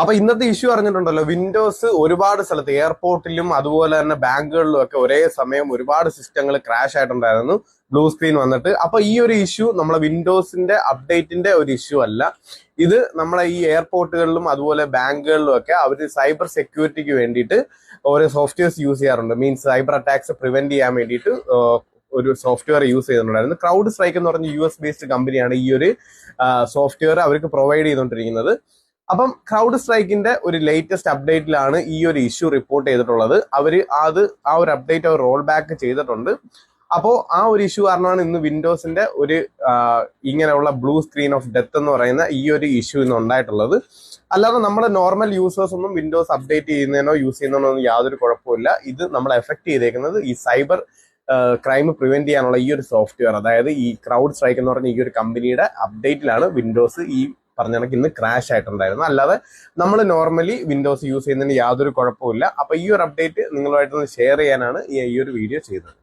അപ്പൊ ഇന്നത്തെ issue അറിഞ്ഞിട്ടുണ്ടല്ലോ, Windows ഒരുപാട് സ്ഥലത്ത് എയർപോർട്ടിലും അതുപോലെ തന്നെ ബാങ്കുകളിലും ഒക്കെ ഒരേ സമയം ഒരുപാട് സിസ്റ്റങ്ങൾ ക്രാഷ് ആയിട്ടുണ്ടായിരുന്നു, ബ്ലൂ സ്ക്രീൻ വന്നിട്ട്. അപ്പൊ ഈ ഒരു ഇഷ്യൂ നമ്മളെ വിൻഡോസിന്റെ അപ്ഡേറ്റിന്റെ ഒരു ഇഷ്യൂ അല്ല. ഇത് നമ്മളെ ഈ എയർപോർട്ടുകളിലും അതുപോലെ ബാങ്കുകളിലും ഒക്കെ അവർ സൈബർ സെക്യൂരിറ്റിക്ക് വേണ്ടിയിട്ട് ഓരോ സോഫ്റ്റ്വെയർസ് യൂസ് ചെയ്യാറുണ്ട്. മീൻസ് സൈബർ അറ്റാക്സ് പ്രിവെന്റ് ചെയ്യാൻ വേണ്ടിയിട്ട് ഒരു സോഫ്റ്റ്വെയർ യൂസ് ചെയ്തിട്ടുണ്ടായിരുന്നു. ക്രൗഡ് സ്ട്രൈക്ക് എന്ന് പറഞ്ഞ US ബേസ്ഡ് കമ്പനിയാണ് ഈ ഒരു സോഫ്റ്റ്വെയർ അവർക്ക് പ്രൊവൈഡ് ചെയ്തുകൊണ്ടിരിക്കുന്നത്. അപ്പം ക്രൗഡ് സ്ട്രൈക്കിന്റെ ഒരു ലേറ്റസ്റ്റ് അപ്ഡേറ്റിലാണ് ഈ ഒരു ഇഷ്യൂ റിപ്പോർട്ട് ചെയ്തിട്ടുള്ളത്. ആ ഒരു അപ്ഡേറ്റ് അവർ റോൾ ബാക്ക് ചെയ്തിട്ടുണ്ട്. അപ്പോൾ ആ ഒരു ഇഷ്യൂ കാരണമാണ് ഇന്ന് വിൻഡോസിന്റെ ഒരു ഇങ്ങനെയുള്ള ബ്ലൂ സ്ക്രീൻ ഓഫ് ഡെത്ത് എന്ന് പറയുന്ന ഈ ഒരു ഇഷ്യൂ ഇന്ന് ഉണ്ടായിട്ടുള്ളത്. അല്ലാതെ നമ്മുടെ നോർമൽ യൂസേഴ്സ് ഒന്നും വിൻഡോസ് അപ്ഡേറ്റ് ചെയ്യുന്നതിനോ യൂസ് ചെയ്യുന്നതിനോ ഒന്നും യാതൊരു കുഴപ്പമില്ല. ഇത് നമ്മളെ എഫക്ട് ചെയ്തേക്കുന്നത് ഈ സൈബർ ക്രൈം പ്രിവെന്റ് ചെയ്യാനുള്ള ഈ ഒരു സോഫ്റ്റ്വെയർ, അതായത് ഈ ക്രൗഡ് സ്ട്രൈക്ക് എന്ന് പറഞ്ഞ ഈ ഒരു കമ്പനിയുടെ അപ്ഡേറ്റിലാണ് വിൻഡോസ് ഈ പറഞ്ഞ കണക്ക് ഇന്ന് ക്രാഷ് ആയിട്ടുണ്ടായിരുന്നു. അല്ലാതെ നമ്മൾ നോർമലി വിൻഡോസ് യൂസ് ചെയ്യുന്നതിന് യാതൊരു കുഴപ്പമില്ല. അപ്പൊ ഈ ഒരു അപ്ഡേറ്റ് നിങ്ങളുമായിട്ടൊന്ന് ഷെയർ ചെയ്യാനാണ് ഈ ഒരു വീഡിയോ ചെയ്തത്.